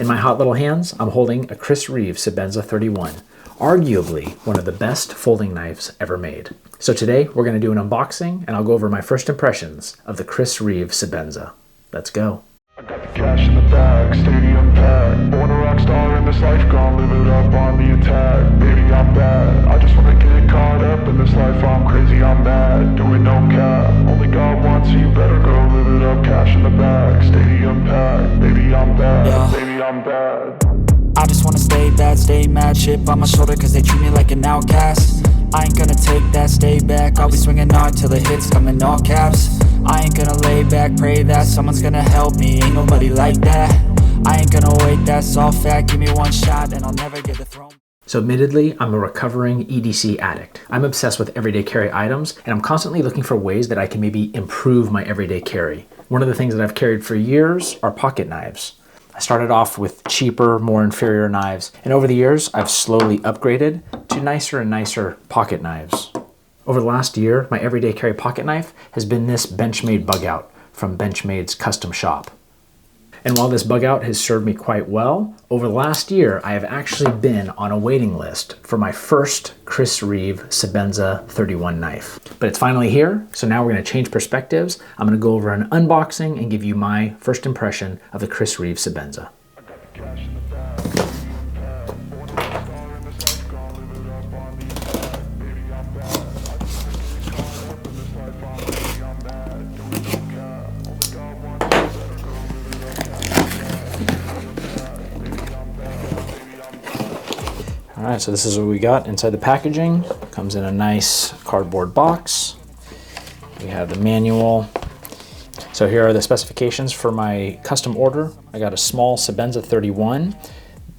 In my hot little hands, I'm holding a Reeve Sebenza 31, arguably one of the best folding knives ever made. So today we're going to do an unboxing and I'll go over my first impressions of the Reeve Sebenza. Let's go. I got the cash in the bag, stadium packed. Born a rock star in this life, gonna live it up on the attack. Baby, I'm bad, I just wanna get caught up in this life. I'm crazy, I'm mad, doing no cap. Only God wants you, better go live it up. Cash in the bag, stadium packed. Baby, I'm bad, yeah. Baby, I'm bad. I just wanna stay bad, stay mad. Chip on my shoulder cause they treat me like an outcast. I ain't gonna take that, stay back. I'll be swinging hard till the hits come in all caps. I ain't gonna lay back, pray that someone's gonna help me. Ain't nobody like that. I ain't gonna wait, that's all fact. Give me one shot and I'll never get the throne. So admittedly, I'm a recovering EDC addict. I'm obsessed with everyday carry items, and I'm constantly looking for ways that I can maybe improve my everyday carry. One of the things that I've carried for years are pocket knives. I started off with cheaper, more inferior knives, and over the years, I've slowly upgraded to nicer and nicer pocket knives. Over the last year, my everyday carry pocket knife has been this Benchmade bug out from Benchmade's custom shop. And while this bug out has served me quite well, over the last year, I have actually been on a waiting list for my first Reeve Sebenza 31 knife. But it's finally here, so now we're gonna change perspectives. I'm gonna go over an unboxing and give you my first impression of the Reeve Sebenza. All right, so this is what we got inside the packaging. Comes in a nice cardboard box. We have the manual. So here are the specifications for my custom order. I got a small Sebenza 31,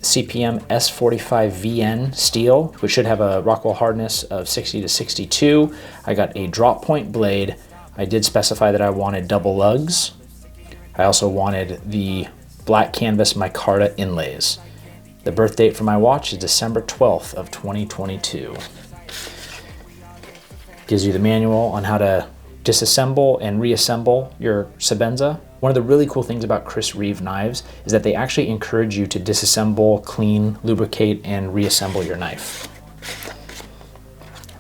CPM S45VN steel, which should have a Rockwell hardness of 60 to 62. I got a drop point blade. I did specify that I wanted double lugs. I also wanted the black canvas micarta inlays. The birth date for my watch is December 12th of 2022. Gives you the manual on how to disassemble and reassemble your Sebenza. One of the really cool things about Reeve knives is that they actually encourage you to disassemble, clean, lubricate, and reassemble your knife.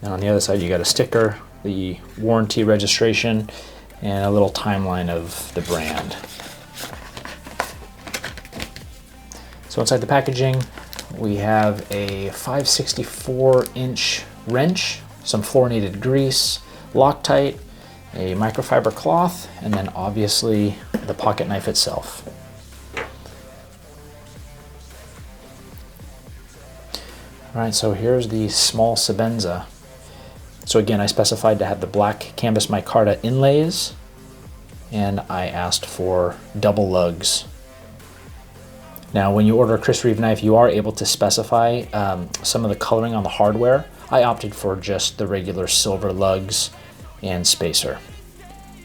And on the other side, you got a sticker, the warranty registration, and a little timeline of the brand. So inside the packaging, we have a 5/64" wrench, some fluorinated grease, Loctite, a microfiber cloth, and then obviously the pocket knife itself. All right, so here's the small Sebenza. So again, I specified to have the black canvas micarta inlays, and I asked for double lugs. Now, when you order a Reeve knife, you are able to specify some of the coloring on the hardware. I opted for just the regular silver lugs and spacer.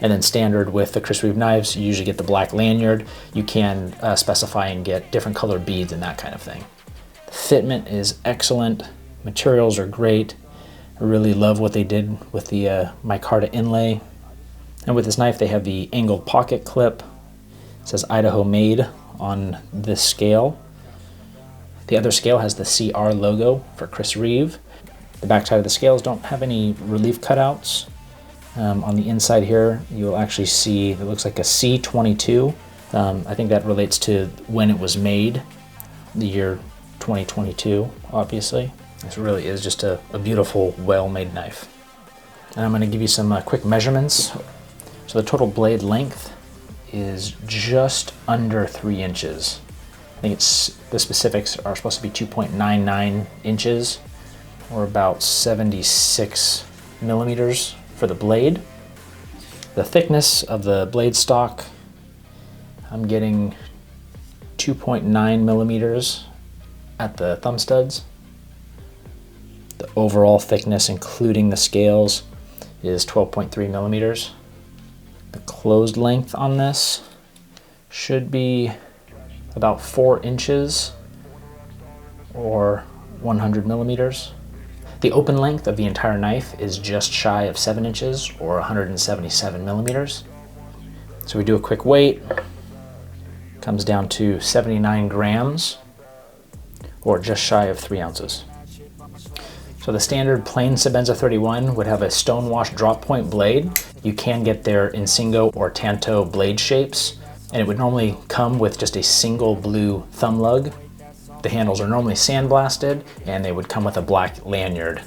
And then standard with the Reeve knives, you usually get the black lanyard. You can specify and get different color beads and that kind of thing. The fitment is excellent. Materials are great. I really love what they did with the micarta inlay. And with this knife, they have the angled pocket clip. It says Idaho made on this scale. The other scale has the CR logo for Reeve. The back side of the scales don't have any relief cutouts. On the inside here, you'll actually see it looks like a C22. I think that relates to when it was made, the year 2022, obviously. This really is just a beautiful, well-made knife. And I'm going to give you some quick measurements. So the total blade length is just under 3 inches. I think the specifics are supposed to be 2.99 inches, or about 76 millimeters for the blade. The thickness of the blade stock, I'm getting 2.9 millimeters at the thumb studs. The overall thickness, including the scales, is 12.3 millimeters. The closed length on this should be about 4 inches or 100 millimeters. The open length of the entire knife is just shy of 7 inches or 177 millimeters. So we do a quick weight. Comes down to 79 grams, or just shy of 3 ounces. So the standard plain Sebenza 31 would have a stonewash drop point blade. You can get their Insingo or Tanto blade shapes, and it would normally come with just a single blue thumb lug. The handles are normally sandblasted, and they would come with a black lanyard.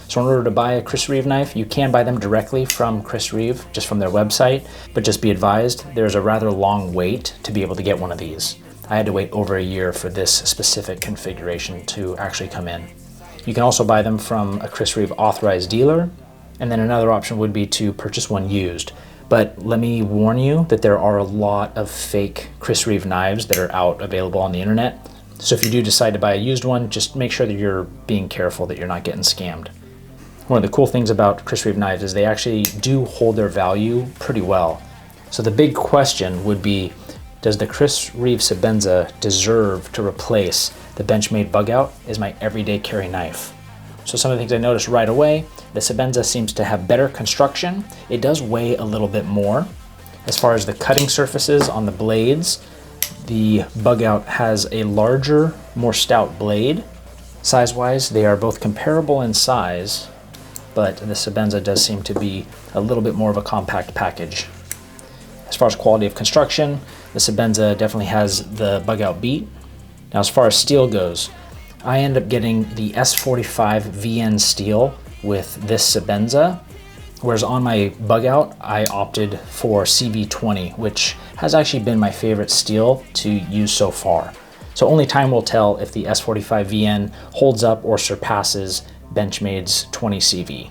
So in order to buy a Chris Reeve knife, you can buy them directly from Chris Reeve, just from their website, but just be advised, there's a rather long wait to be able to get one of these. I had to wait over a year for this specific configuration to actually come in. You can also buy them from a Chris Reeve authorized dealer, and then another option would be to purchase one used. But let me warn you that there are a lot of fake Chris Reeve knives that are out available on the internet. So if you do decide to buy a used one, just make sure that you're being careful that you're not getting scammed. One of the cool things about Chris Reeve knives is they actually do hold their value pretty well. So the big question would be, does the Chris Reeve Sebenza deserve to replace the Benchmade Bug Out as my everyday carry knife? So some of the things I noticed right away, the Sebenza seems to have better construction. It does weigh a little bit more. As far as the cutting surfaces on the blades, the Bug Out has a larger, more stout blade. Size-wise, they are both comparable in size, but the Sebenza does seem to be a little bit more of a compact package. As far as quality of construction, the Sebenza definitely has the Bug Out beat. Now as far as steel goes, I end up getting the S45 VN steel with this Sebenza, whereas on my Bug Out, I opted for CV20, which has actually been my favorite steel to use so far. So only time will tell if the S45 VN holds up or surpasses Benchmade's 20 CV.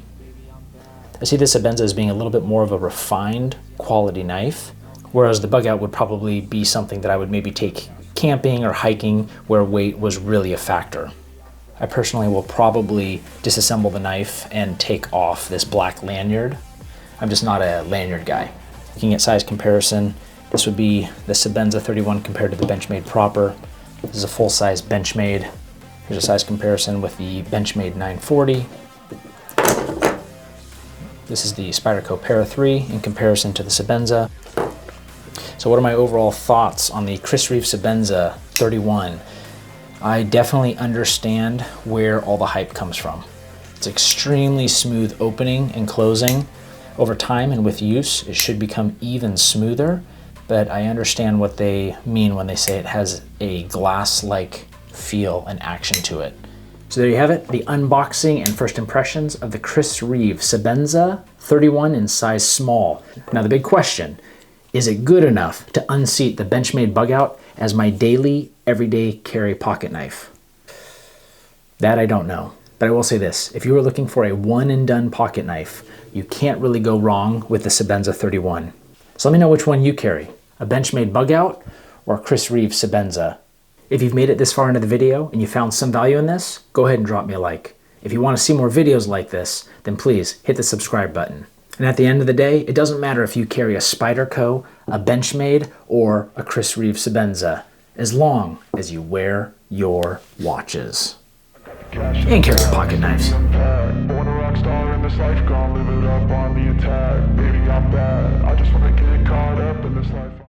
I see this Sebenza as being a little bit more of a refined quality knife, whereas the Bug Out would probably be something that I would maybe take camping or hiking where weight was really a factor. I personally will probably disassemble the knife and take off this black lanyard. I'm just not a lanyard guy. Looking at size comparison, this would be the Sebenza 31 compared to the Benchmade proper. This is a full-size Benchmade. Here's a size comparison with the Benchmade 940. This is the Spyderco Para 3 in comparison to the Sebenza. So what are my overall thoughts on the Chris Reeve Sebenza 31? I definitely understand where all the hype comes from. It's extremely smooth opening and closing. Over time and with use, it should become even smoother, but I understand what they mean when they say it has a glass-like feel and action to it. So there you have it, the unboxing and first impressions of the Chris Reeve Sebenza 31 in size small. Now the big question, is it good enough to unseat the Benchmade Bug Out as my daily, everyday carry pocket knife? That I don't know, but I will say this, if you were looking for a one and done pocket knife, you can't really go wrong with the Sebenza 31. So let me know which one you carry, a Benchmade Bug Out or Chris Reeve Sebenza. If you've made it this far into the video and you found some value in this, go ahead and drop me a like. If you want to see more videos like this, then please hit the subscribe button. And at the end of the day, it doesn't matter if you carry a Spyderco, a Benchmade, or a Chris Reeve Sebenza, as long as you wear your watches. And carry your pocket knives. Born a rock star in this life, gonna live it up on the attack. Baby, I'm bad. I just wanna get caught up in this life.